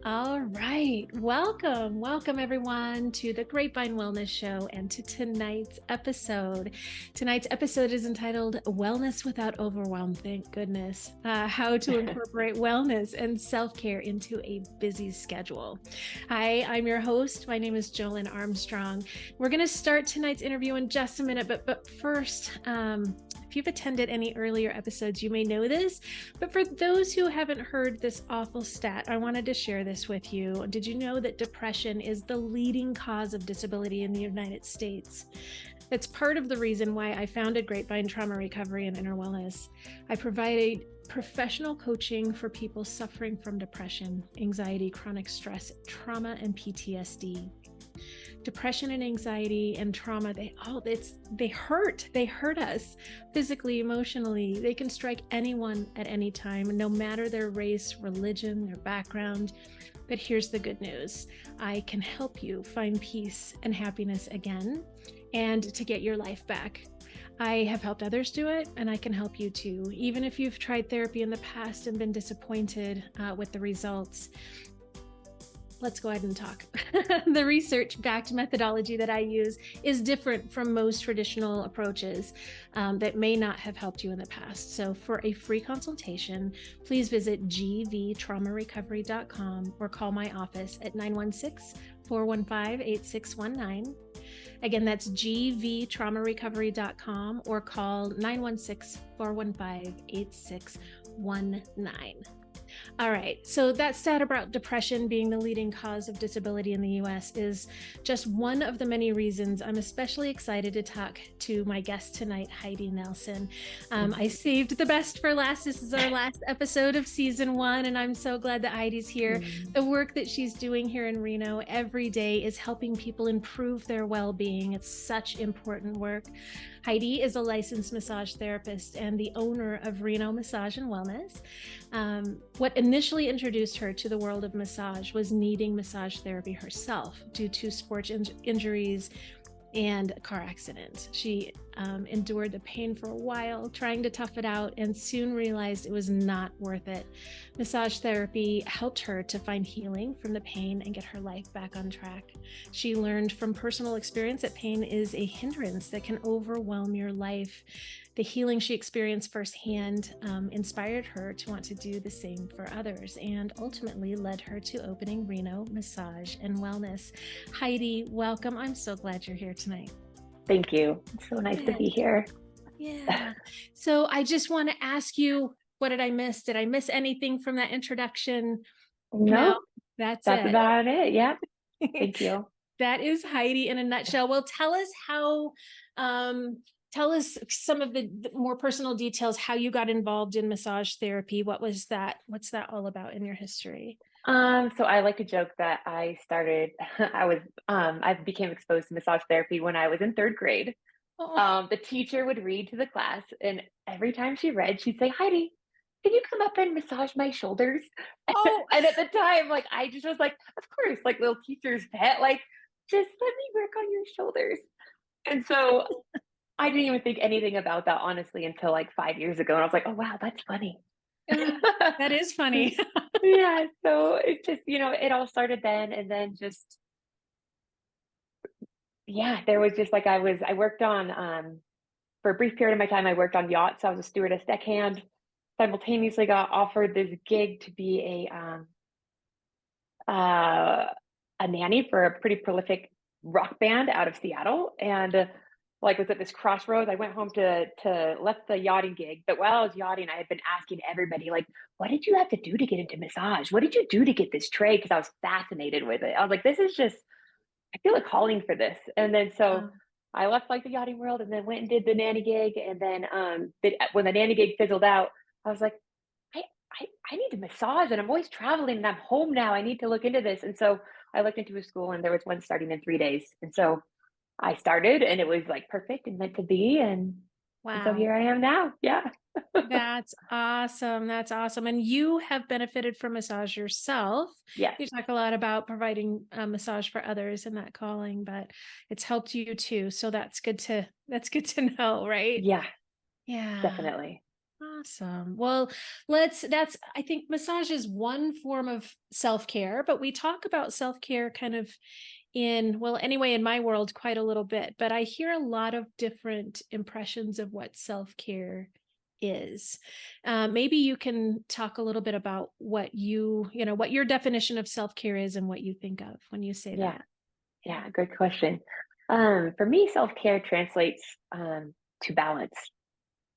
All right. Welcome everyone to the Grapevine Wellness Show and to tonight's episode. Tonight's episode is entitled Wellness Without Overwhelm. Thank goodness. How to incorporate wellness and self-care into a busy schedule. Hi, I'm your host. My name is Jolyn Armstrong. We're going to start tonight's interview in just a minute, but first, if you've attended any earlier episodes, you may know this, but for those who haven't heard this awful stat, I wanted to share this with you. Did you know that depression is the leading cause of disability in the United States? It's part of the reason why I founded Grapevine Trauma Recovery and Inner Wellness. I provide professional coaching for people suffering from depression, anxiety, chronic stress, trauma, and PTSD. Depression and anxiety and trauma, they hurt us physically, emotionally. They can strike anyone at any time, no matter their race, religion, their background. But here's the good news. I can help you find peace and happiness again and to get your life back. I have helped others do it, and I can help you too. Even if you've tried therapy in the past and been disappointed with the results, let's go ahead and talk. The research-backed methodology that I use is different from most traditional approaches that may not have helped you in the past. So for a free consultation, please visit gvtraumarecovery.com or call my office at 916-415-8619. Again, that's gvtraumarecovery.com or call 916-415-8619. All right, so that stat about depression being the leading cause of disability in the US is just one of the many reasons I'm especially excited to talk to my guest tonight, Heidi Nelson. I saved the best for last. This is our last episode of season 1, and I'm so glad that Heidi's here. The work that she's doing here in Reno every day is helping people improve their well-being. It's such important work. Heidi is a licensed massage therapist and the owner of Reno Massage and Wellness. What initially introduced her to the world of massage was needing massage therapy herself due to sports injuries and a car accident. She endured the pain for a while, trying to tough it out, and soon realized it was not worth it. Massage therapy helped her to find healing from the pain and get her life back on track. She learned from personal experience that pain is a hindrance that can overwhelm your life. The healing she experienced firsthand inspired her to want to do the same for others and ultimately led her to opening Reno Massage and Wellness. Heidi, welcome. I'm so glad you're here tonight. Thank you. It's so nice to be here. Yeah. So I just want to ask you, what did I miss? Did I miss anything from that introduction? No, that's that's it. about it. Yeah. Thank you. That is Heidi in a nutshell. Well, tell us some of the more personal details, how you got involved in massage therapy. What's that all about in your history? So I like to joke that I became exposed to massage therapy when I was in third grade. Oh. The teacher would read to the class, and every time she read, she'd say, "Heidi, can you come up and massage my shoulders?" Oh. And at the time, like, I just was like, of course, like little teacher's pet, like, just let me work on your shoulders. And so I didn't even think anything about that, honestly, until like 5 years ago. And I was like, oh, wow, that's funny. That is funny. Yeah. So it just, it all started then. And then just, yeah, there was just like, I worked on, for a brief period of my time, I worked on yachts. I was a stewardess deckhand, simultaneously got offered this gig to be a nanny for a pretty prolific rock band out of Seattle. And like was at this crossroads. I went home to left the yachting gig, but while I was yachting, I had been asking everybody, like, what did you have to do to get into massage? What did you do to get this trade? Because I was fascinated with it. I was like, this is just, I feel a calling for this. And then so I left like the yachting world and then went and did the nanny gig. And then when the nanny gig fizzled out, I was like, I, I need to massage and I'm always traveling and I'm home now. I need to look into this. And so I looked into a school and there was one starting in 3 days. And so I started and it was like perfect and meant to be. And so Wow. here I am now. Yeah. That's awesome. That's awesome. And you have benefited from massage yourself. Yes, You talk a lot about providing massage for others in that calling, but it's helped you too. So that's good to know, right? yeah, Yeah. definitely. Awesome. Well, I think massage is one form of self-care, but we talk about self-care kind of well, anyway, in my world, quite a little bit, but I hear a lot of different impressions of what self-care is. Maybe you can talk a little bit about what your definition of self-care is and what you think of when you say Yeah, that. Yeah. yeah, good question. For me, self-care translates to balance.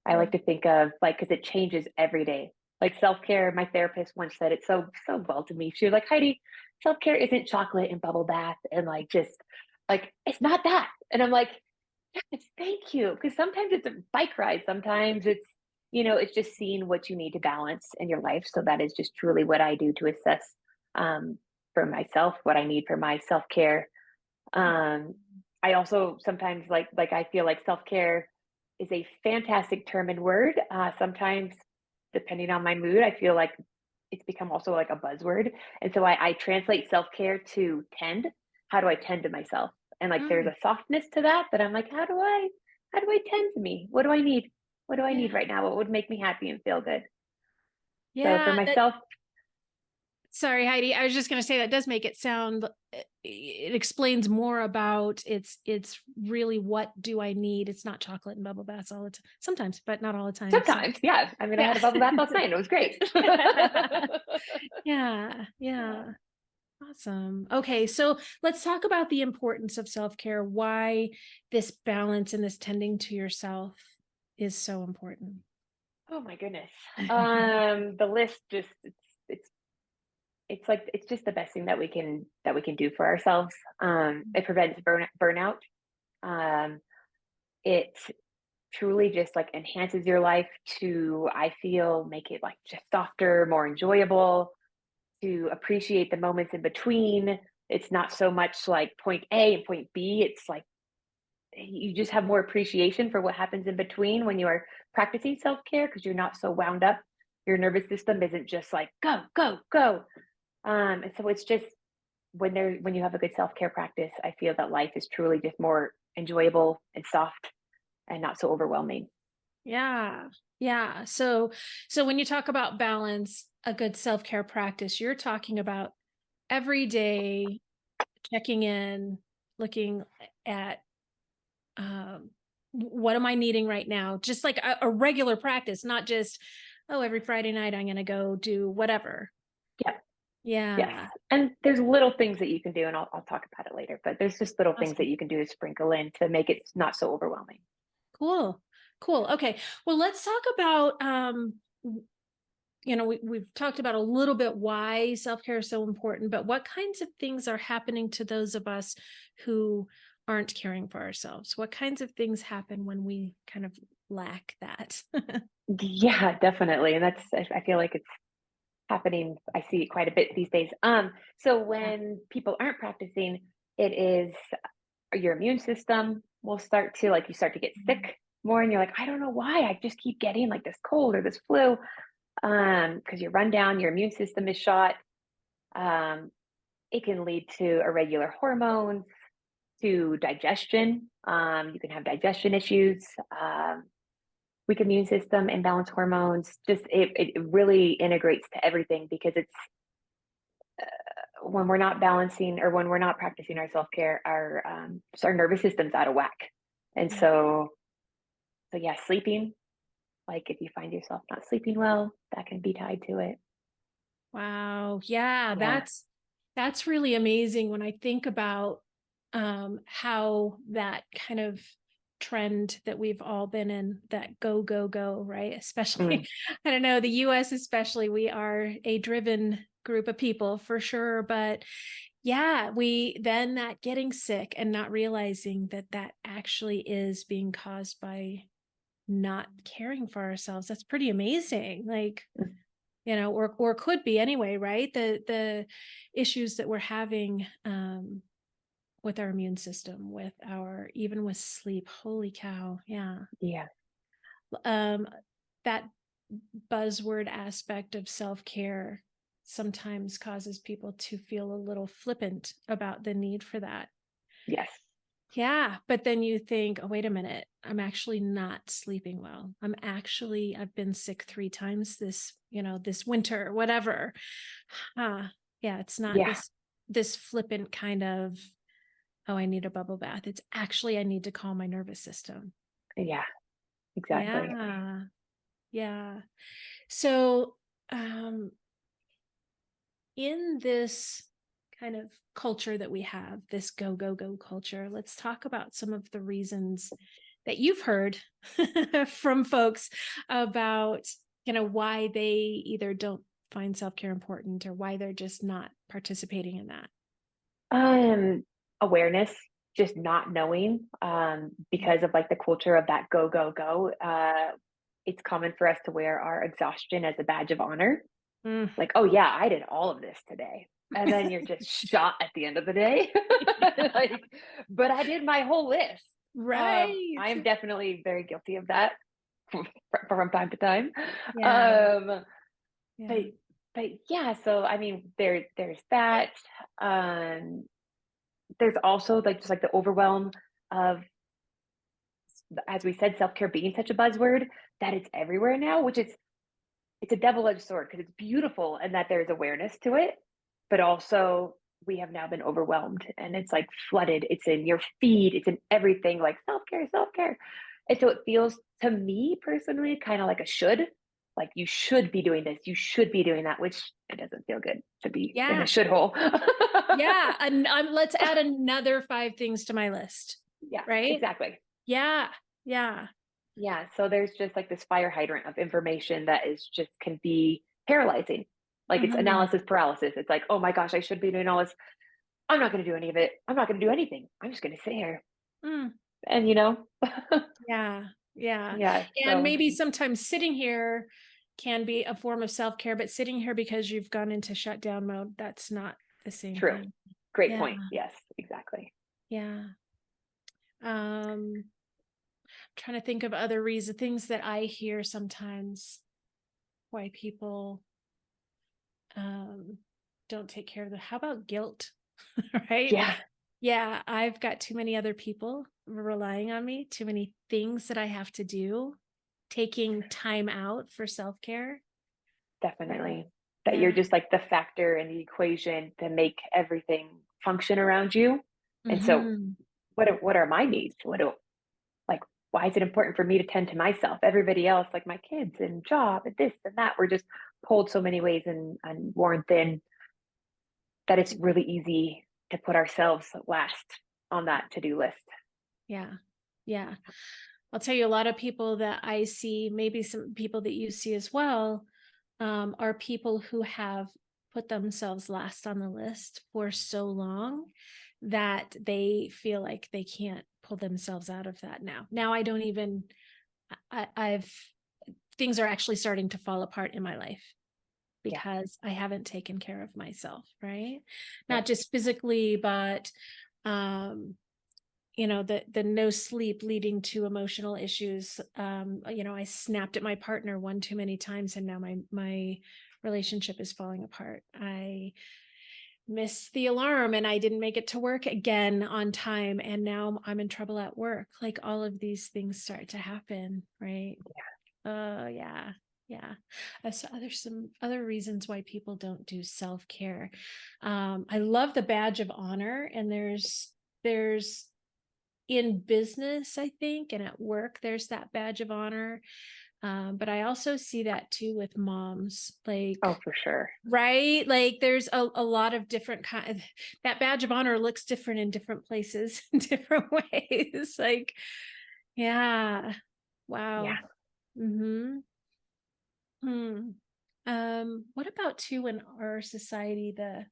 I like Mm. to think of like, because it changes every day. Like self-care, my therapist once said it so well to me. She was like, Heidi, self-care isn't chocolate and bubble bath and like just like it's not that. And I'm like, yes, thank you. Because sometimes it's a bike ride, sometimes it's it's just seeing what you need to balance in your life. So that is just truly what I do to assess um for myself, what I need for my self-care. um, I also sometimes like I feel like self-care is a fantastic term and word. Sometimes depending on my mood, I feel like it's become also like a buzzword. And so I translate self-care to tend. How do I tend to myself? And like there's Mm, a softness to that that I'm like, how do I tend to me? What do I need? What do I yeah. need right now? What would make me happy and feel good? So for Yeah. myself, Sorry, Heidi. I was just going to say that does make it sound, it explains more about it's really what do I need? It's not chocolate and bubble baths all the time. Sometimes, but not all the time. So, sometimes, yeah. I mean, I yeah. had a bubble bath last night and it was great. Yeah, Yeah. yeah. Awesome. Okay, so let's talk about the importance of self-care, why this balance and this tending to yourself is so important. Oh my goodness. The list just it's it's like it's just the best thing that we can do for ourselves. It prevents burnout. Um, it truly just like enhances your life to I feel make it like just softer, more enjoyable, to appreciate the moments in between. It's not so much like point A and point B. It's like you just have more appreciation for what happens in between when you are practicing self-care because you're not so wound up. Your nervous system isn't just like go go go. And so it's just when you have a good self-care practice, I feel that life is truly just more enjoyable and soft and not so overwhelming. Yeah. Yeah. So when you talk about balance, a good self-care practice, you're talking about every day checking in, looking at what am I needing right now? Just like a regular practice, not just, oh, every Friday night I'm going to go do whatever. Yep. Yes. Yeah. And there's little things that you can do, and I'll talk about it later, but there's just little things that Awesome. you can do to sprinkle in to make it not so overwhelming. Cool. Cool. Okay. Well, let's talk about we've talked about a little bit why self-care is so important, but what kinds of things are happening to those of us who aren't caring for ourselves? What kinds of things happen when we kind of lack that? Yeah, definitely. And I feel like it's happening. I see it quite a bit these days. So Yeah. when people aren't practicing, it is your immune system will start to like you start to get sick more and you're like, I don't know why I just keep getting like this cold or this flu. Because you're run down, your immune system is shot. Um, it can lead to irregular hormones, to digestion. You can have digestion issues, weak immune system, imbalanced hormones. Just it really integrates to everything because it's when we're not balancing or when we're not practicing our self-care, our nervous system's out of whack. And Yeah. so yeah, sleeping, like if you find yourself not sleeping well, that can be tied to it. Wow. Yeah, Yeah. that's really amazing when I think about how that kind of trend that we've all been in, that go go go, right? Mm, Especially I don't know, the US especially, we are a driven group of people for sure, but yeah, we then that getting sick and not realizing that that actually is being caused by not caring for ourselves. That's pretty amazing. Like, mm, or could be anyway, right? The issues that we're having with our immune system, with our even with sleep. Holy cow. Yeah. yeah. Um that buzzword aspect of self-care sometimes causes people to feel a little flippant about the need for that. Yes. Yeah. But then you think, oh, wait a minute, I'm actually not sleeping well. I've been sick 3 times this winter, or whatever. Yeah. It's not Yeah. this flippant kind of, oh, I need a bubble bath. It's actually, I need to calm my nervous system. Yeah. Exactly. Yeah. Yeah. So, um, in this kind of culture that we have, this go, go, go culture, let's talk about some of the reasons that you've heard from folks about, why they either don't find self-care important or why they're just not participating in that. Um, Awareness, just not knowing, because of like the culture of that go, go, go. It's common for us to wear our exhaustion as a badge of honor. Mm. Like, oh yeah, I did all of this today. And then you're just shot at the end of the day. Yeah. Like, but I did my whole list. Right. I am definitely very guilty of that from time to time. Yeah. Um, but Yeah. but yeah, so I mean, there's that. Um, there's also like just like the overwhelm of, as we said, self care being such a buzzword that it's everywhere now, which is, it's a double-edged sword because it's beautiful and that there's awareness to it, but also we have now been overwhelmed and it's like flooded. It's in your feed, it's in everything, like self-care, self-care. And so it feels to me personally kind of like a should, like you should be doing this, you should be doing that, which it doesn't feel good to be in a Yeah. should hole. Yeah. And let's add another 5 things to my list. Yeah, Right. exactly. Yeah. Yeah. Yeah, so there's just like this fire hydrant of information that is just can be paralyzing. Like it's Mhm. analysis paralysis. It's like, oh my gosh, I should be doing all this. I'm not going to do any of it. I'm not going to do anything. I'm just going to sit here. Mm. And Yeah. Yeah. yeah, And so maybe sometimes sitting here can be a form of self-care, but sitting here because you've gone into shutdown mode, that's not the same true. thing. Great Yeah. point. Yes, exactly. Yeah. Trying to think of other reasons, things that I hear sometimes why people um don't take care of the how about guilt? Right? Yeah, Yeah, I've got too many other people relying on me, too many things that I have to do, taking time out for self-care. Right. definitely. That you're Yeah. just like the factor in the equation to make everything function around you. And so Hmm. what are my needs? Like, why is it important for me to tend to myself? Everybody else, like my kids and job and this and that, we're just pulled so many ways and worn thin that it's really easy to put ourselves last on that to-do list. Yeah. Yeah. I'll tell you, a lot of people that I see, maybe some people that you see as well, are people who have put themselves last on the list for so long that they feel like they can't pull themselves out of that now. Now I don't even, I've, things are actually starting to fall apart in my life Yeah. because I haven't taken care of myself, right? Yep. Not just physically, but um the no sleep leading to emotional issues. I snapped at my partner one too many times and now my relationship is falling apart. I missed the alarm and I didn't make it to work again on time and now I'm in trouble at work. Like all of these things start to happen, right? Yeah. Yeah. So there's some other reasons why people don't do self-care. I love the badge of honor, and there's in business, I think, and at work, there's that badge of honor. But I also see that too with moms, Oh, like, for sure. right? Like there's a lot of different kind that badge of honor looks different in different places, in different ways. Like, yeah. Yeah. Wow. Mm-hmm. Hmm. What about too in our society, the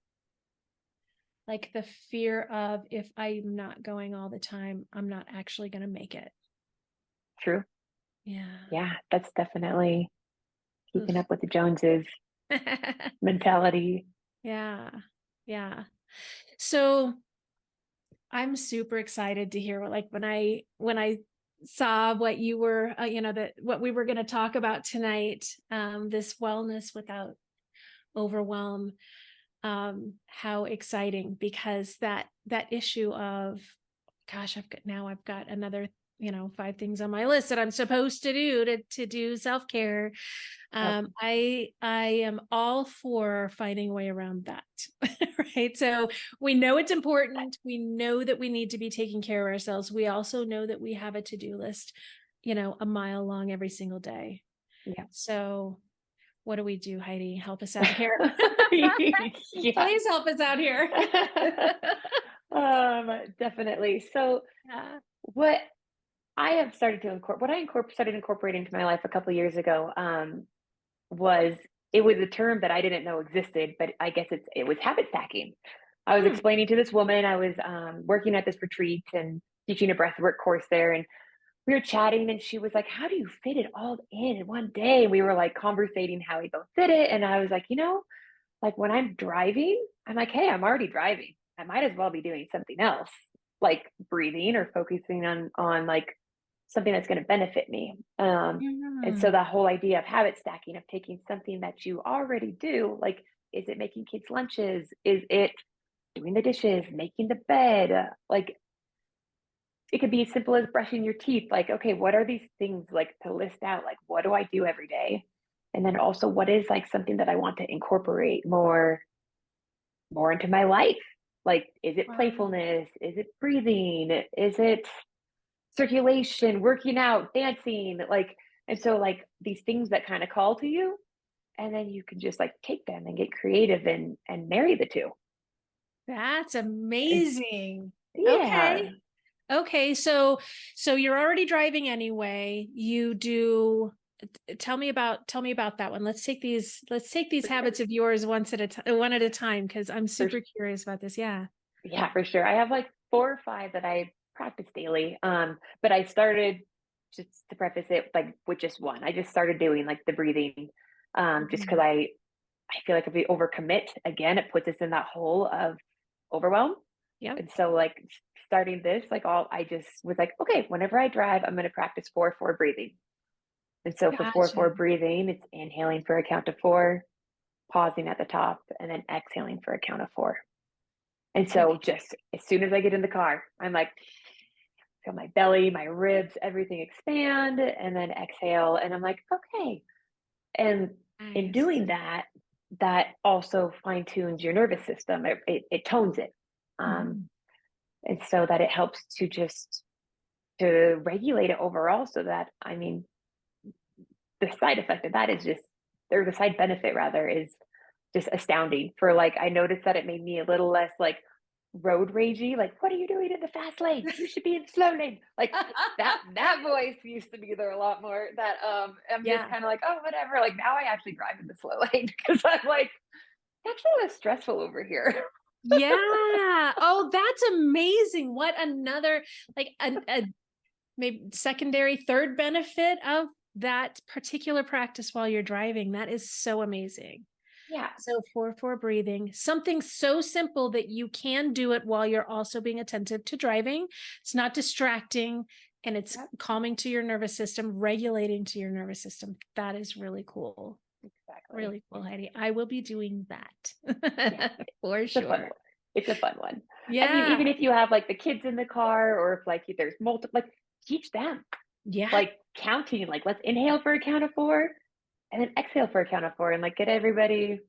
fear of if I'm not going all the time, I'm not actually gonna make it. True. Yeah. Yeah. That's definitely keeping Oof. up with the Joneses mentality. Yeah. Yeah. So I'm super excited to hear when I saw what you were, that what we were going to talk about tonight, this wellness without overwhelm, how exciting, because that issue of gosh, I've got another, 5 things on my list that I'm supposed to do to do self-care. Yep. I am all for finding a way around that. Right. So we know it's important. We know that we need to be taking care of ourselves. We also know that we have a to-do list, a mile long every single day. Yeah. So what do we do, Heidi? Help us out here. Yeah. Please help us out here. Definitely. So Yeah. what I have started to started incorporating into my life a couple years ago, was it was a term that I didn't know existed, but I guess it was habit stacking. I was Hmm. explaining to this woman, I was working at this retreat and teaching a breathwork course there, and we were chatting, and she was like, "How do you fit it all in one day?" And we were like conversating how we both did it, and I was like, like when I'm driving, I'm like, "Hey, I'm already driving. I might as well be doing something else, like breathing or focusing on like something that's going to benefit me." And so Yeah. that whole idea of habit stacking, of taking something that you already do, like, is it making kids lunches? Is it doing the dishes, making the bed? Like, it could be as simple as brushing your teeth. Like, okay, what are these things, like, to list out? Like, what do I do every day? And then also, what is like something that I want to incorporate more into my life? Like, is it Wow. playfulness? Is it breathing? Is it circulation, working out, dancing? Like, and so like these things that kind of call to you, and then you can just like take them and get creative and marry the two. That's It's, amazing. yeah. Okay. Okay. So you're already driving anyway. You do tell me about that one. Let's take these For sure. habits of yours one at a time because I'm For, super curious about this. Yeah. yeah, for sure. I have like 4 or 5 that I practice daily. But I started, just to preface it, like with just one. I just started doing like the breathing, just because Mhm. I feel like if we overcommit again, it puts us in that hole of overwhelm. Yep. And so like starting this, like all I just was like, okay, whenever I drive, I'm gonna practice 4-4 breathing. And so for Gotcha. 4-4 breathing, it's inhaling for a count of 4, pausing at the top, and then exhaling for a count of 4. And so Okay. just as soon as I get in the car, I'm like, feel my belly, my ribs, everything expand, and then exhale. And I'm like, okay. And in Nice. doing that, that also fine tunes your nervous system. It tones it. Um, Mhm. and so that it helps to just to regulate it overall, so that, I mean, the side effect of that is just, or the side benefit rather, is just astounding. For like, I noticed that it made me a little less like road ragey. Like, what are you doing in the fast lane? You should be in the slow lane. Like that voice used to be there a lot more. That I'm just Yeah. kind of like, oh, whatever. Like now I actually drive in the slow lane because I'm like, it's actually less stressful over here. Yeah. Oh, that's amazing. What another like a maybe secondary third benefit of that particular practice while you're driving. That is so amazing. Yeah. So for breathing, something so simple that you can do it while you're also being attentive to driving. It's not distracting and it's Yep. calming to your nervous system, regulating to your nervous system. That is really cool. Exactly. Really cool, Heidi. I will be doing Yeah. that for It's a fun sure. one. It's a fun one. I mean, Yeah. even if you have like the kids in the car, or if like there's multiple, like teach them, Yeah. like counting, like let's inhale for a count of 4 and then exhale for a count of 4, and like get everybody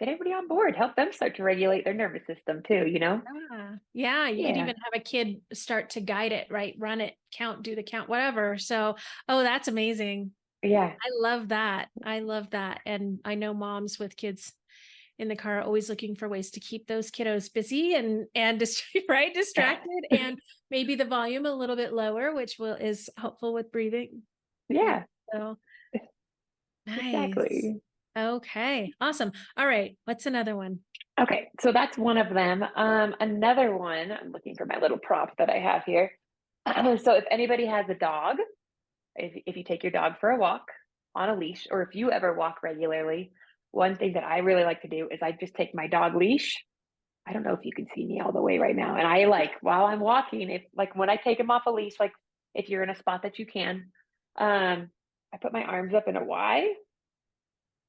on board, help them start to regulate their nervous system too, you know? Yeah. Yeah. You could Yeah. even have a kid start to guide it, right? Run it, count, do the count, whatever. So, oh, that's amazing. Yeah. I love that. I love that. And I know moms with kids in the car are always looking for ways to keep those kiddos busy and right, distracted, and maybe the volume a little bit lower, which will is helpful with breathing. Yeah. Yeah, So nice. exactly. Okay. Awesome. All right. What's another one? Okay, so that's one of them. Another one, I'm looking for my little prop that I have here. So if anybody has a dog, if you take your dog for a walk on a leash, or if you ever walk regularly, one thing that I really like to do is I just take my dog leash. I don't know if you can see me all the way right now. And I like, while I'm walking, if like when I take him off a leash, like if you're in a spot that you can, I put my arms up in a Y,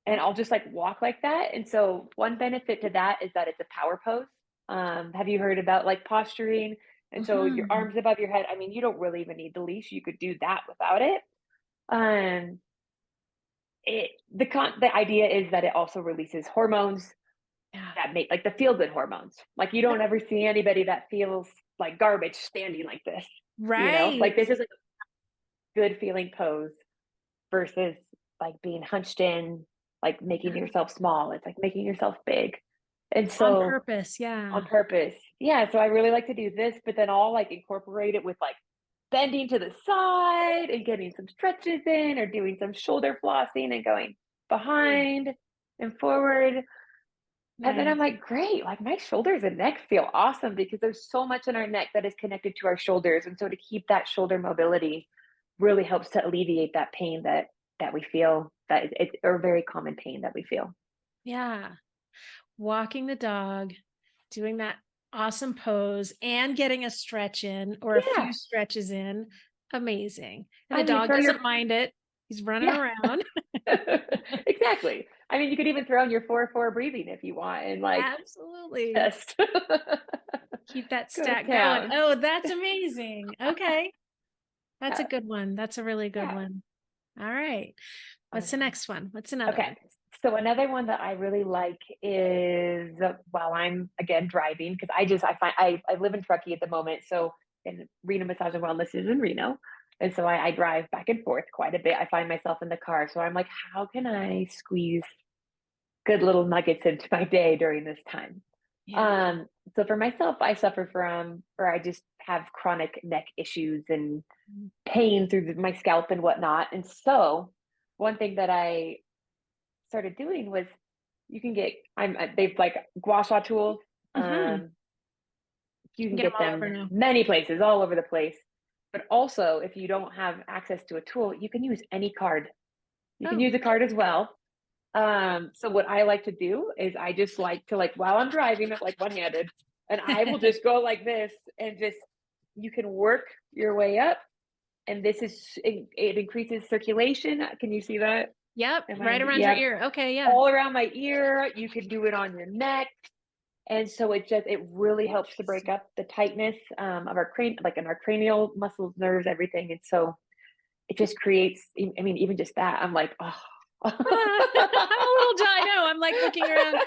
and I'll just like walk like that. And so one benefit to that is that it's a power pose. Have you heard about like posturing? And so your Mhm. arms above your head, I mean, you don't really even need the leash. You could do that without it. Um, the idea is that it also releases hormones Yeah. that make like the feel good hormones. Like you Yep. don't ever see anybody that feels like garbage standing like this, Right. like this is like a good feeling pose versus like being hunched in, like making Yeah. yourself small. It's like making yourself big. And On so purpose, on yeah. purpose. Yeah. So I really like to do this, but then I'll like incorporate it with like bending to the side and getting some stretches in or doing some shoulder flossing and going Mm. behind and forward. And then I'm Nice. like, great, like my shoulders and neck feel awesome because there's so much in our neck that is connected to our shoulders. And so to keep that shoulder mobility really helps to alleviate that pain that we feel that it's a very common pain that we feel. Yeah. Walking the dog, doing that awesome pose and getting a stretch in or a Yeah. few stretches in. Amazing. And I the mean, you dog throw your doesn't mind it. He's running yeah. around. Exactly. I mean, you could even throw in your 4-4 breathing if you want and like Absolutely. just Keep that go to stack going. town. Oh, that's amazing. Okay. That's a Yeah. good one. That's a really good Yeah. one. All right. What's the Um, next one? What's another Okay. one? So another one that I really like is while I'm again driving because I find I live in Truckee at the moment, so and Reno Massage and Wellness is in Reno, and so I drive back and forth quite a bit. I find myself in the car, so I'm like, how can I squeeze good little nuggets into my day during this time? Yeah. Um, so for myself, I suffer from, or I just have chronic neck issues and pain through my scalp and whatnot, and so one thing that I started doing was you can get they've like gua sha tools. Mm-hmm. You can Get them get all over them now. many places, all over the place. But also, if you don't have access to a tool, you can use any card. You can Oh. use a card as well. So what I like to do is I just like to like while I'm driving it like one handed, and I will just go like this and just you can work your way up. And this is it increases circulation. Can you see that? Yep. Am Right I? around your Yep. ear. Okay. Yeah. All around my ear. You can do it on your neck. And so it really helps to break up the tightness of our like in our cranial muscles, nerves, everything. And so it just creates, I mean, even just that, I'm like, oh. I'm a little I know. I'm like looking around.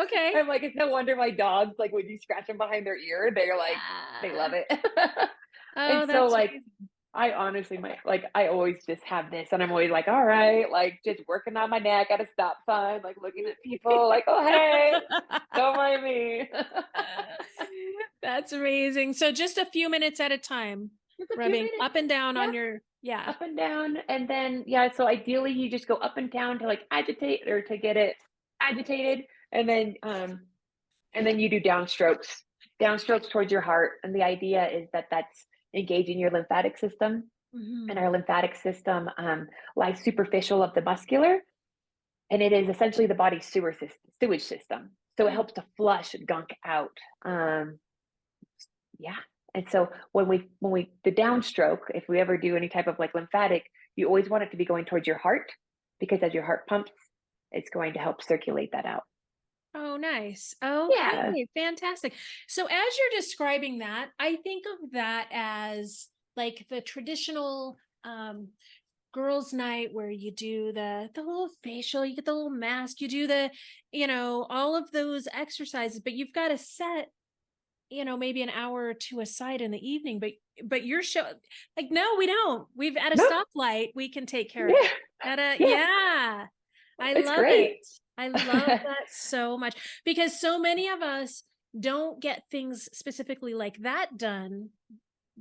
Okay. I'm like, it's no wonder my dogs, like when you scratch them behind their ear, they're like, they love Ah. it. And Oh, so that's like amazing. I honestly might like I always just have this and I'm always like, all right, like just working on my neck at a stop sign, like looking at people like, oh hey, don't mind me. That's amazing. So just a few minutes at a time, Just a few rubbing minutes. up and down Yeah. on your, yeah. Up and down. And then yeah, so ideally you just go up and down to like agitate or to get it agitated. And then you do downstrokes towards your heart. And the idea is that that's engaging your lymphatic system. And Hmm. our lymphatic system lies superficial of the muscular, and it is essentially the body's sewage system. So it Oh, helps to flush gunk out. Um, yeah. And so when we the downstroke, if we ever do any type of like lymphatic, you always want it to be going towards your heart because as your heart pumps, it's going to help circulate that out. oh, nice. Yeah. Okay, fantastic. So as you're describing that, I think of that as like the traditional girls' night where you do the little facial, you get the little mask, you do the, all of those exercises, but you've got to set, maybe an hour or two aside in the evening. But you're like, no, we don't. We've at a No. stoplight, we can take care of Yeah. it. At a Yeah. yeah. I It's love it. great. I love that so much because so many of us don't get things specifically like that done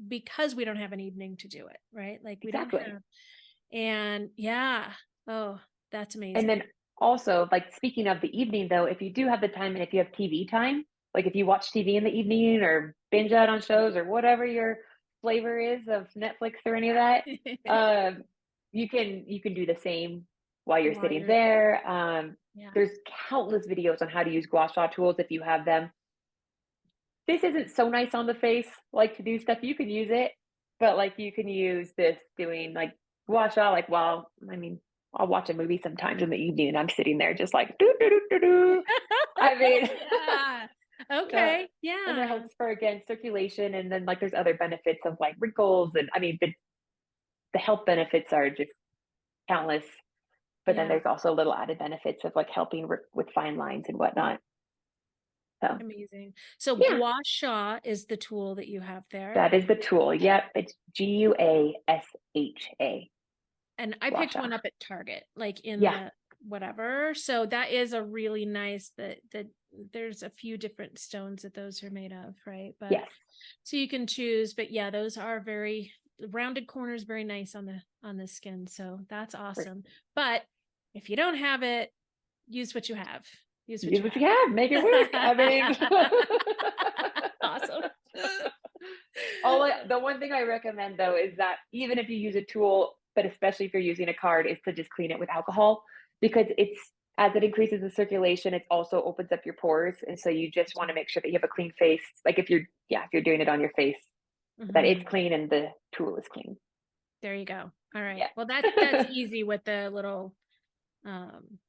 because we don't have an evening to do it, right? Like we don't Exactly. have, and yeah. Oh, that's And amazing. then also, like speaking of the evening though, if you do have the time and if you have TV time, like if you watch TV in the evening or binge out on shows or whatever your flavor is of Netflix or any of that, um, you can do the same while you're While sitting you're, there. yeah. There's countless videos on how to use gua sha tools if you have them. This isn't so nice on the face, like to do stuff. You can use it, but like you can use this doing like gua sha, like while I mean, I'll watch a movie sometimes in the evening and I'm sitting there just like do do do do do. I mean, Yeah. So, Okay. and it Yeah. helps for, again, circulation. And then like there's other benefits of like wrinkles. And I mean, the health benefits are just countless. But then Yeah. there's also little added benefits of like helping with fine lines and whatnot. So Amazing. So yeah, gua sha is the tool that you have there. that is the tool. Yep. It's GUASHA. And I picked Guasha. one up at Target, like in Yeah. the whatever. So that is a really nice that there's a few different stones that those are made of, right? But Yes. so you can choose, but yeah, those are very rounded corners, very nice on the skin. So that's awesome. But if you don't have it, use what you have. Use what Use you what you have, make it work. I mean, have. Awesome. the one thing I recommend though is that even if you use a tool, but especially if you're using a card, is to just clean it with alcohol, because it's, as it increases the circulation, it also opens up your pores, and so you just want to make sure that you have a clean face. Like if you're, yeah, if you're doing it on your face, that it's Mhm. clean and the tool is clean. There you go. All right. Yeah. Well, that's easy with um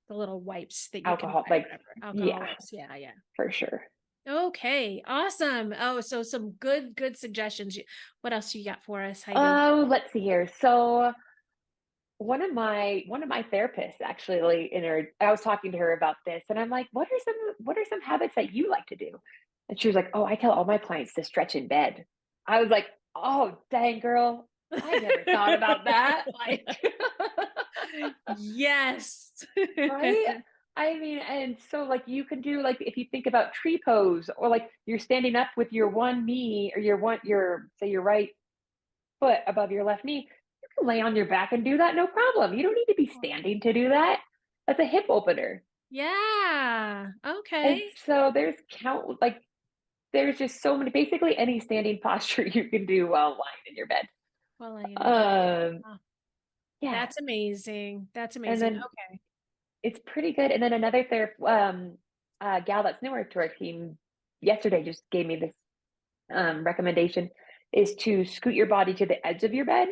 the little wipes that you can Alcohol, buy, like, whatever. Alcohol yeah, wipes. Yeah, yeah. for sure. Okay, awesome. Oh, so some good suggestions. What else you got for us, Heidi? Oh, let's see here. So one of my therapists actually in her, I was talking to her about this, and I'm like, what are some habits that you like to do? And she was like, oh, I tell all my clients to stretch in bed. I was like, oh dang girl, I never thought about that. Like, Yes. right? I mean, and so like you can do, like, if you think about tree pose, or like you're standing up with your one knee, or your right foot above your left knee, you can lay on your back and do that, no problem. You don't need to be standing to do that. That's a hip opener. Yeah. And Okay. so there's just so many, basically any standing posture you can do while lying in your bed. Well, laying in bed. Um, Oh, yeah. that's amazing. That's And amazing. then Okay. it's pretty good. And then another gal that's newer to our team yesterday just gave me this recommendation, is to scoot your body to the edge of your bed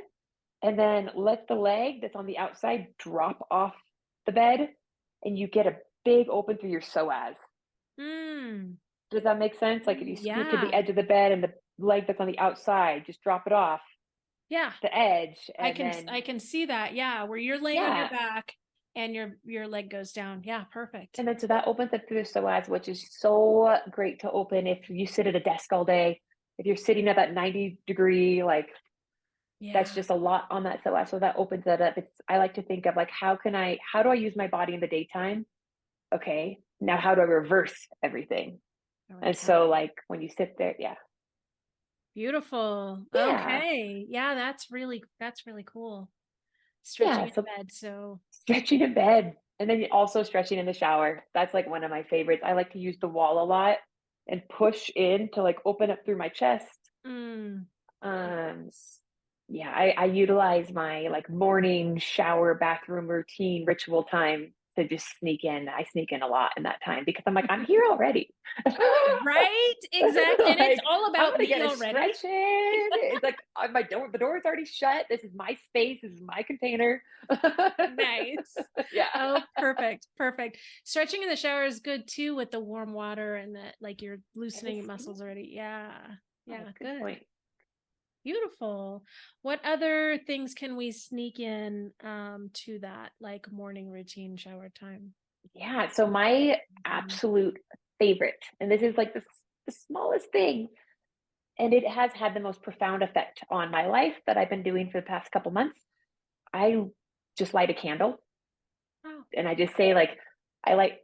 and then let the leg that's on the outside drop off the bed, and you get a big open through your psoas. Mm. Does that make sense? Like if you scoot to the Yeah. edge of the bed and the leg that's on the outside, just drop it off Yeah. the edge, I and can then I can see that. Yeah, where you're laying on your yeah, back and your leg goes down. Yeah, perfect. and then so that opens up through the psoas, which is so great to open if you sit at a desk all day. If you're sitting at that 90-degree, like, that's Yeah. just a lot on that psoas. So that opens that up. I like to think of like, how do I use my body in the daytime? Okay, now how do I reverse everything? All And right. How? so like when you sit there, yeah, Beautiful. yeah, Okay. Yeah, that's really cool. Stretching yeah. in So bed. So, stretching in bed, and then also stretching in the shower. That's like one of my favorites. I like to use the wall a lot and push in to like open up through my chest. mm, Um, yes. yeah, I utilize my like morning shower bathroom routine ritual time to just sneak in. I sneak in a lot in that time because I'm like, I'm here already. Right? Exactly. And it's Like, all I'm about gonna me get a already. stretch in. It's like, the door is already shut. This is my space. This is my container. Nice. Yeah. Oh, perfect. Perfect. Stretching in the shower is good too with the warm water and that like you're That is, loosening your yeah, muscles already. Yeah. oh, that's Yeah, a good good. point. Beautiful. What other things can we sneak in to that like morning routine shower time? Yeah. So my Mhm. absolute favorite, and this is like the smallest thing, and it has had the most profound effect on my life that I've been doing for the past couple months. I just light a candle, Oh, and I just say like, I like,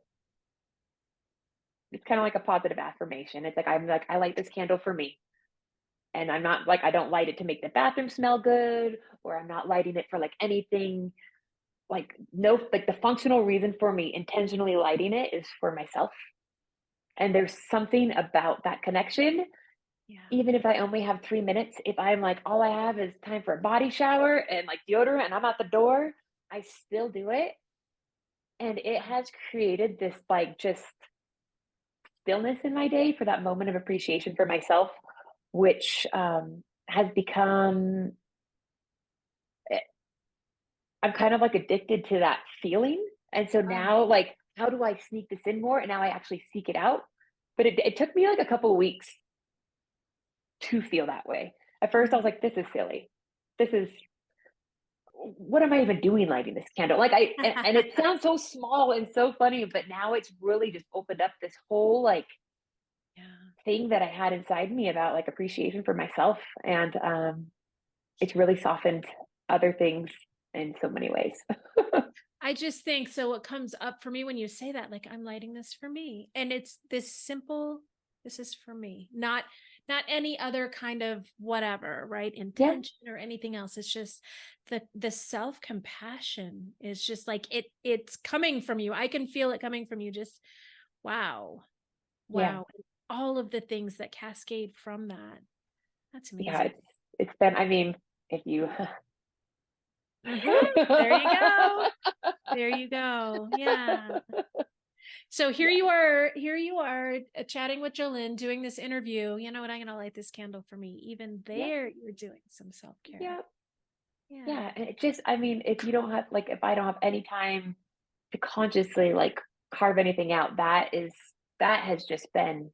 it's kind of like a positive affirmation. It's like, I'm like, I light this candle for me. And I'm not like, I don't light it to make the bathroom smell good, or I'm not lighting it for like anything, like, no, like the functional reason for me intentionally lighting it is for myself. And there's something about that connection. yeah. Even if I only have 3 minutes, if I'm like, all I have is time for a body shower and like deodorant and I'm at the door, I still do it. And it has created this like just stillness in my day for that moment of appreciation for myself, which has become, I'm kind of like addicted to that feeling. And so Oh, now, like, how do I sneak this in more? And now I actually seek it out. But it took me like a couple of weeks to feel that way. At first, I was Mhm. like, this is silly. This is, what am I even doing lighting this candle? Like, and it sounds so small and so funny, but now it's really just opened up this whole like Yeah. thing that I had inside me about like appreciation for myself. And it's really softened other things in so many ways. I just think so. What comes up for me when you say that, like, I'm lighting this for me, and it's this simple, this is for me, not any other kind of whatever, right? Yeah. Intention or anything else. It's just the self-compassion is just like it's coming from you. I can feel it coming from you. Just wow. Yeah. Wow. And all of the things that cascade from that. That's Yeah. amazing. It's been, I mean, if you, There you go. There you go. Yeah. So yeah. here you are chatting with Jolyn, doing this interview. You know what? I'm going to light this candle for me. Even Yeah. there, you're doing some self care. Yeah. Yeah. Yeah. And it just, I mean, if you don't have, like, if I don't have any time to consciously like carve anything out, that has just been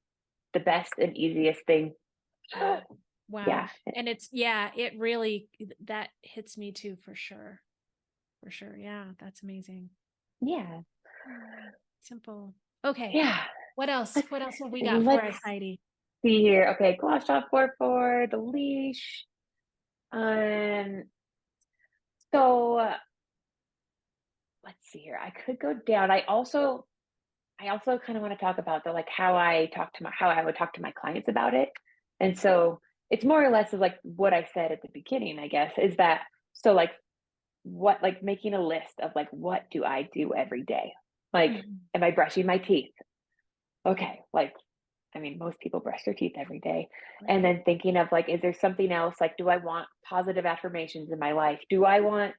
the best and easiest thing. Wow. Wow. Yeah. And yeah, it really, that hits me too, for sure. For sure. Yeah. That's amazing. Yeah. Yeah. Simple. Okay. Yeah. What else? Let's What else have we got for let's us, Heidi? see here. Okay, cloth off for the leash. Um, so let's see here. I could go down. I also kind of want to talk about the like how I would talk to my clients about it. And so it's more or less of like what I said at the beginning, I guess, is that so like what like making a list of like what do I do every day? Like, Mhm. am I brushing my teeth? Okay, like I mean, most people brush their teeth every day. And Right. then thinking of like, is there something else? Like, do I want positive affirmations in my life? Do I want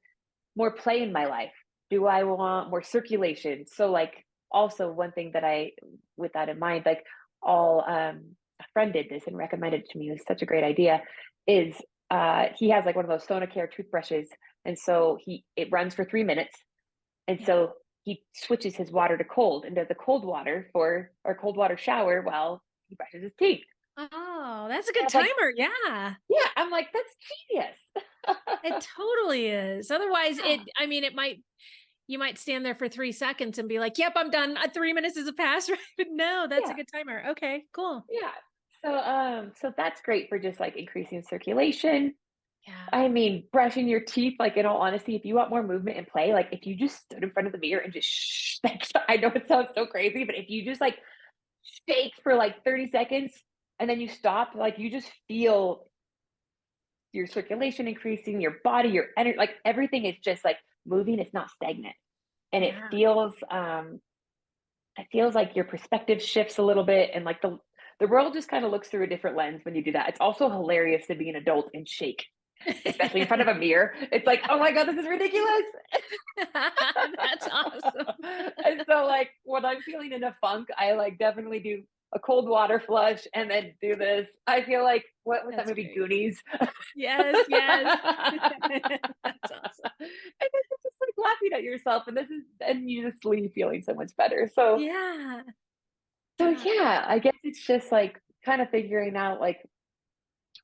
more play in my life? Do I want more circulation? So, like, also one thing that with that in mind, like, all a friend did this and recommended it to me. It was such a great idea. Is he has like one of those Sonicare toothbrushes, and so it runs for 3 minutes, and Yeah. so he switches his water to cold and does a cold water for or cold water shower while he brushes his teeth. Oh, that's a And I good was like, timer. Yeah. yeah, I'm like, that's genius. It totally is. Otherwise, Yeah, I mean, you might stand there for 3 seconds and be like, yep, I'm done. 3 minutes is a pass, right? But no, that's a yeah, good timer. Okay, cool. yeah. So that's great for just like increasing circulation. Yeah. I mean, brushing your teeth, like in all honesty, if you want more movement and play, like if you just stood in front of the mirror and just like, I know it sounds so crazy, but if you just like shake for like 30 seconds and then you stop, like you just feel your circulation increasing, your body, your energy, like everything is just like moving. It's not stagnant. And Yeah. it feels like your perspective shifts a little bit and like the world just kind of looks through a different lens when you do that. It's also hilarious to be an adult and shake, especially in front of a mirror. It's like, oh my God, this is ridiculous. That's awesome. And so like when I'm feeling in a funk, I like definitely do a cold water flush and then do this. I feel like what was that That's movie great. Goonies? Yes, yes. That's awesome. And then you're just like laughing at yourself and you just leave feeling so much better. So Yeah. so Yeah. yeah, I guess it's just like kind of figuring out like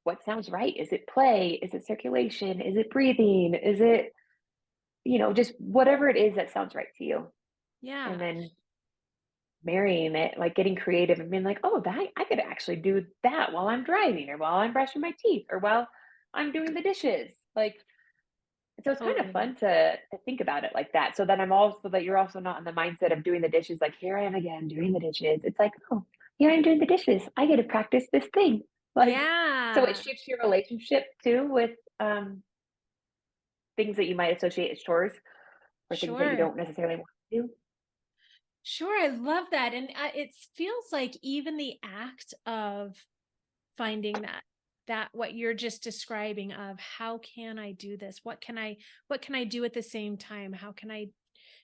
what sounds right. Is it play? Is it circulation? Is it breathing? Is it, just whatever it is that sounds right to you. And Yeah. then marrying it, like getting creative and being like, oh, that I could actually do that while I'm driving or while I'm brushing my teeth or while I'm doing the dishes. Like, so it's kind of Totally. fun to think about it like that. So then I'm also that you're also not in the mindset of doing the dishes. Like here I am again doing the dishes. It's like, oh, here I'm doing the dishes. I get to practice this thing. Like, so it Yeah. shifts your relationship too with things that you might associate as chores or things that you Sure. don't necessarily want to do. Sure. I love that. And it feels like even the act of finding that what you're just describing of how can I do this? What can I do at the same time? How can I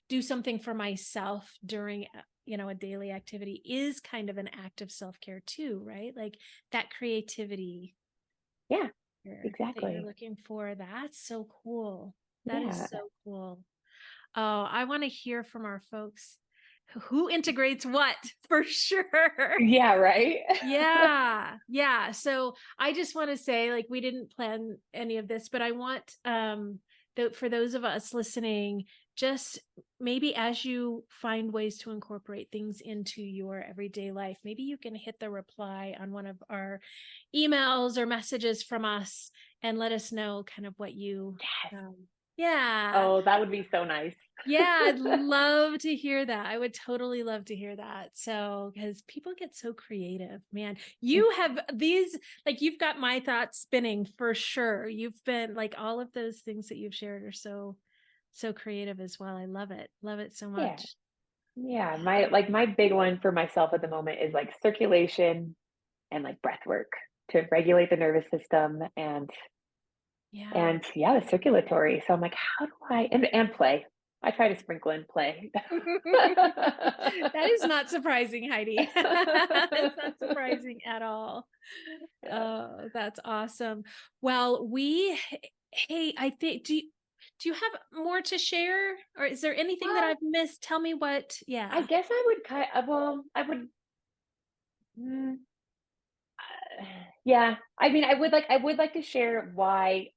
do something for myself during a daily activity is kind of an act of self-care too, right? Like that creativity Yeah, that you're exactly. looking for. That's so cool. That is Yeah. so cool. Oh, I want to hear from our folks who integrates what for sure. Yeah, right? Yeah. Yeah. So I just want to say, like, we didn't plan any of this, but I want for those of us listening, just maybe as you find ways to incorporate things into your everyday life, maybe you can hit the reply on one of our emails or messages from us and let us know kind of what you Yes. yeah. Oh, that would be so nice. Yeah, I'd love to hear that. I would totally love to hear that. So, because people get so creative, man. You have these, like, you've got my thoughts spinning for sure. You've been like all of those things that you've shared are so creative as well. I love it. Love it so Yeah. much. Yeah. My big one for myself at the moment is like circulation and like breath work to regulate the nervous system Yeah. and yeah, the circulatory. So I'm like, how do I and play. I try to sprinkle in play. That is not surprising, Heidi. That's not surprising at all. Yeah. Oh, that's awesome. Well, hey, I think, do you have more to share? Or is there anything that Um, I've missed? Tell me what, I yeah. guess I would kind of, well, I would, mm, yeah. I mean, I would like to share why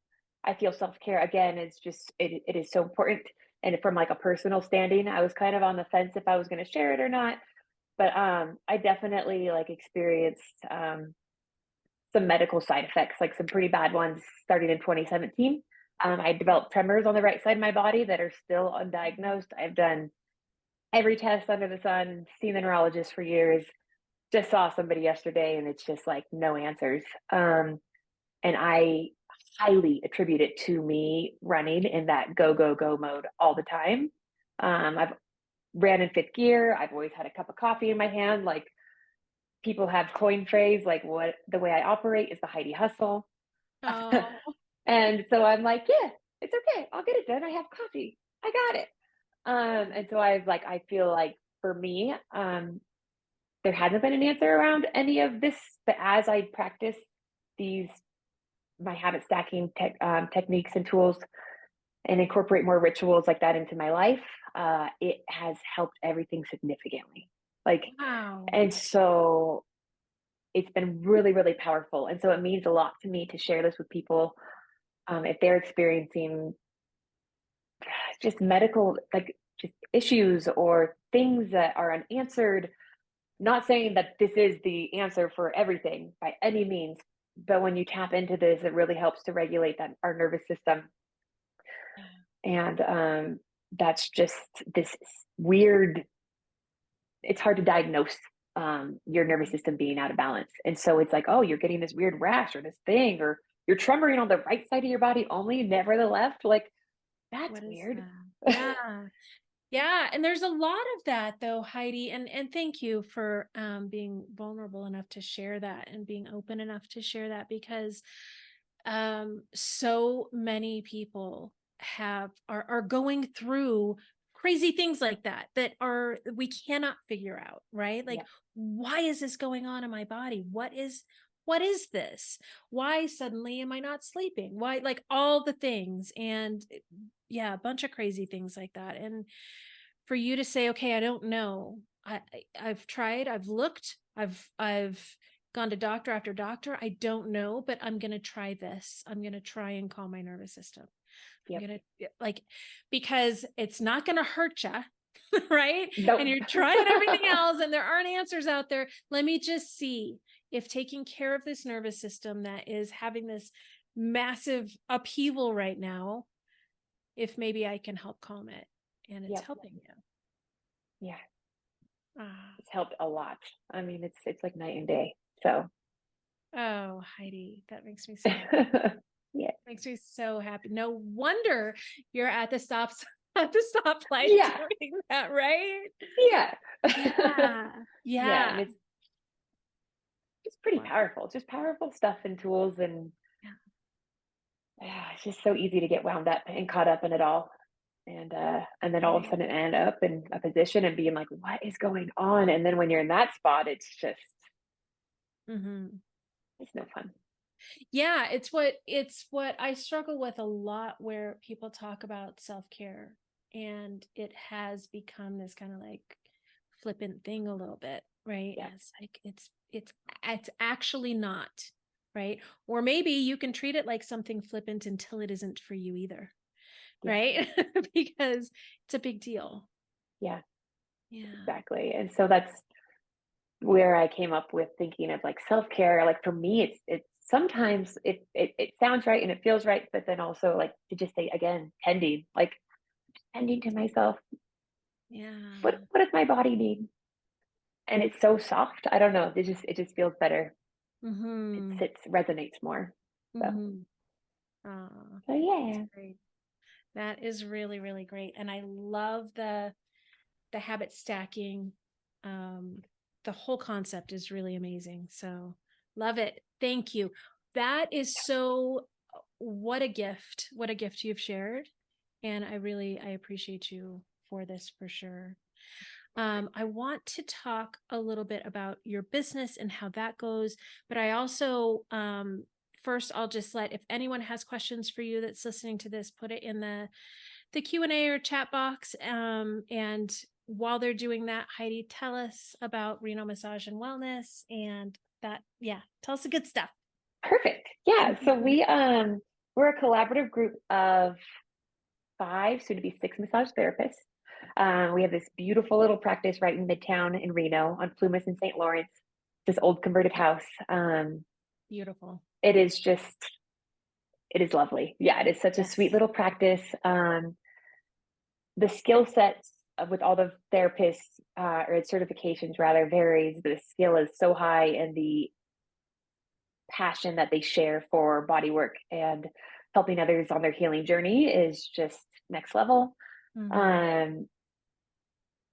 I feel self-care again is just, it is so important. And from like a personal standing, I was kind of on the fence if I was going to share it or not. But I definitely like experienced some medical side effects, like some pretty bad ones starting in 2017. I developed tremors on the right side of my body that are still undiagnosed. I've done every test under the sun, seen the neurologist for years, just saw somebody yesterday, and it's just like no answers. And I highly attribute it to me running in that go, go, go mode all the time. I've ran in fifth gear. I've always had a cup of coffee in my hand. Like people have coined phrase, like what the way I operate is the Heidi hustle. Oh, And so I'm like, yeah, it's okay. I'll get it done. I have coffee. I got it. And so I feel like for me, there hasn't been an answer around any of this, but as I practice these, my habit stacking techniques and tools and incorporate more rituals like that into my life, it has helped everything significantly. Like, wow. and so it's been really, really powerful. And so it means a lot to me to share this with people if they're experiencing just medical, like just issues or things that are unanswered. Not saying that this is the answer for everything by any means, but when you tap into this, it really helps to regulate that our nervous system. And that's just this weird. It's hard to diagnose your nervous system being out of balance, and so it's like, oh, you're getting this weird rash or this thing, or you're tremoring on the right side of your body only, never the left. Like that's What is weird. that? Yeah. Yeah, and there's a lot of that though, Heidi, and thank you for being vulnerable enough to share that and being open enough to share that because so many people are going through crazy things like that that are we cannot figure out, right? Like, Yeah. why is this going on in my body? What is this? Why suddenly am I not sleeping? Why, like, all the things, and yeah, a bunch of crazy things like that. And for you to say, okay, I don't know. I've tried, I've looked, I've gone to doctor after doctor. I don't know, but I'm gonna try this. I'm gonna try and calm my nervous system. I'm Yep. gonna like because it's not gonna hurt you, right? And Nope. you're trying everything else, and there aren't answers out there. Let me just see if taking care of this nervous system that is having this massive upheaval right now, if maybe I can help calm it, and it's Yep. helping you. Yeah. Ah, It's helped a lot. I mean, it's like night and day. So oh, Heidi, that makes me so happy. yeah. Makes me so happy. No wonder you're at the at the stoplight Yeah. doing that, right? Yeah. Yeah. Yeah. And Yeah. it's pretty Wow. powerful. It's just powerful stuff and tools and Yeah. yeah, it's just so easy to get wound up and caught up in it all. And then all of a Right. sudden end up in a position and being like, what is going on? And then when you're in that spot, Hmm. it's no fun. Yeah, it's what I struggle with a lot where people talk about self-care and it has become this kind of like flippant thing a little bit, right? Yeah. It's like it's actually not, right? Or maybe you can treat it like something flippant until it isn't for you either, Yeah. right? Because it's a big deal. Yeah. Yeah. Exactly. And so that's where I came up with thinking of like self-care. Like for me, it's sometimes it sounds right and it feels right, but then also like to just say again, tending, like tending to myself. Yeah. What does my body need? And it's so soft. I don't know. It just feels better. It Mm-hmm. sits resonates more. So Mm-hmm. Oh, so that's yeah. great. That is really, really great. And I love the habit stacking. Um, the whole concept is really amazing. So love it. Thank you. That is so what a gift. What a gift you've shared. And I appreciate you for this for sure. I want to talk a little bit about your business and how that goes, but I also first I'll just let if anyone has questions for you that's listening to this, put it in the Q&A or chat box. And while they're doing that, Heidi, tell us about Reno Massage and Wellness and that, yeah, tell us the good stuff. Perfect. Yeah. So we're a collaborative group of 5, soon to be 6 massage therapists. We have this beautiful little practice right in Midtown in Reno on Plumas and St. Lawrence, this old converted house. Beautiful. It is just, it is lovely. Yeah, it is such a sweet Yes. little practice. The skill sets with all the therapists or certifications rather varies. The skill is so high, and the passion that they share for body work and helping others on their healing journey is just next level. Mm-hmm. Um,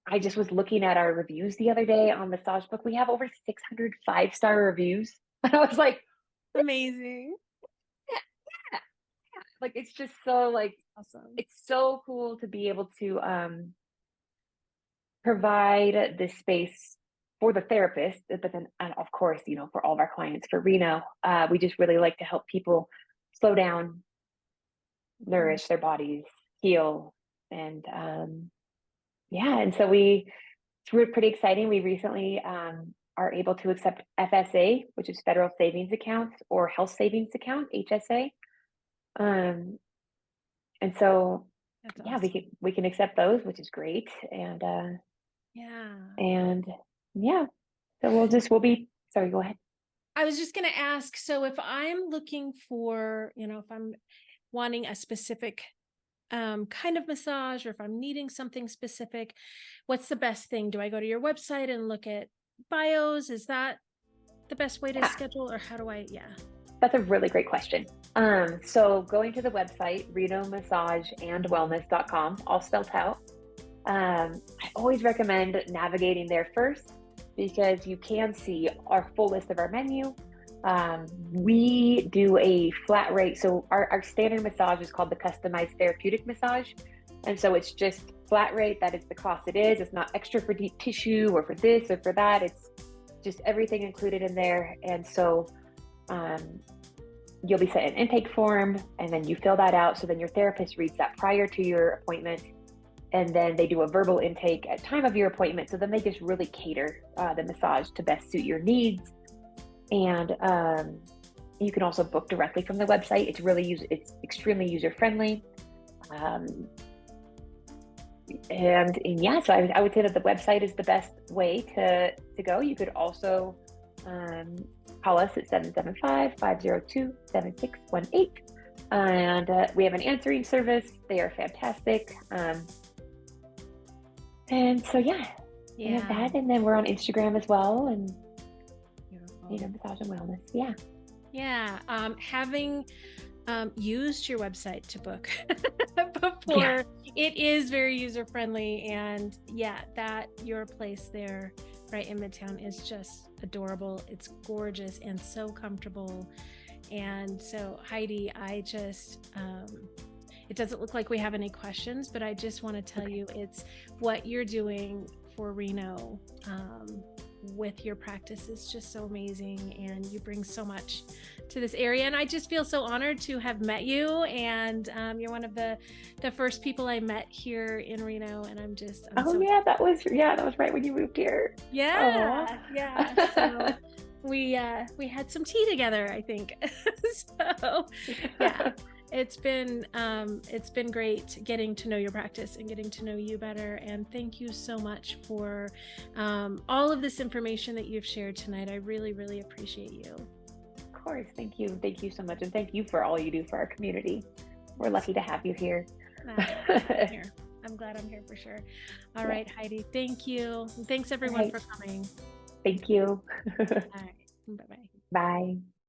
I just was looking at our reviews the other day on Massage Book. We have over 600 5-star reviews. And I was like, Amazing. yeah, yeah, yeah. Like it's just so like Awesome. it's so cool to be able to provide this space for the therapist, but then and of course, for all of our clients for Reno, we just really like to help people slow down, Mhm. nourish their bodies, heal, and yeah. And so we're pretty exciting. We recently are able to accept FSA, which is Federal Savings Accounts, or Health Savings Account (HSA). Um, and so, That's yeah, awesome. we can accept those, which is great. Yeah. And yeah, so we'll be. Sorry, go ahead. I was just going to ask, so if I'm looking for, if I'm wanting a specific kind of massage, or if I'm needing something specific, what's the best thing? Do I go to your website and look at bios? Is that the best way to Yeah, schedule, or how do I, yeah. that's a really great question. So going to the website, renomassageandwellness.com, all spelled out. I always recommend navigating there first because you can see our full list of our menu. We do a flat rate. So our standard massage is called the customized therapeutic massage. And so it's just flat rate. That is the cost it is. It's not extra for deep tissue or for this or for that. It's just everything included in there. And so um, you'll be sent an intake form and then you fill that out. So then your therapist reads that prior to your appointment, and then they do a verbal intake at time of your appointment. So then they just really cater the massage to best suit your needs. And you can also book directly from the website. It's extremely user friendly. Um, and yeah, so I would say that the website is the best way to go. You could also call us at 775-502-7618. And we have an answering service. They are fantastic. And so yeah, we have Yeah. that, and then we're on Instagram as well, and Beautiful. massage and wellness. Yeah. Yeah. Having used your website to book Yeah. before, it is very user friendly, and yeah, that your place there right in Midtown is just adorable. It's gorgeous and so comfortable. And so Heidi, I just it doesn't look like we have any questions, but I just want to tell Okay. you it's what you're doing for Reno with your practice is just so amazing, and you bring so much to this area. And I just feel so honored to have met you. And you're one of the first people I met here in Reno, and I'm Oh so yeah, that was right when you moved here. Oh. yeah. So we had some tea together, I think. So yeah, it's been great getting to know your practice and getting to know you better. And thank you so much for all of this information that you've shared tonight. I really, really appreciate you. Of course, thank you so much, and thank you for all you do for our community. We're lucky to have you here. I'm here. I'm glad I'm here for sure. All right, Heidi, thank you. And thanks everyone for coming. Thank you. All right, bye-bye. Bye.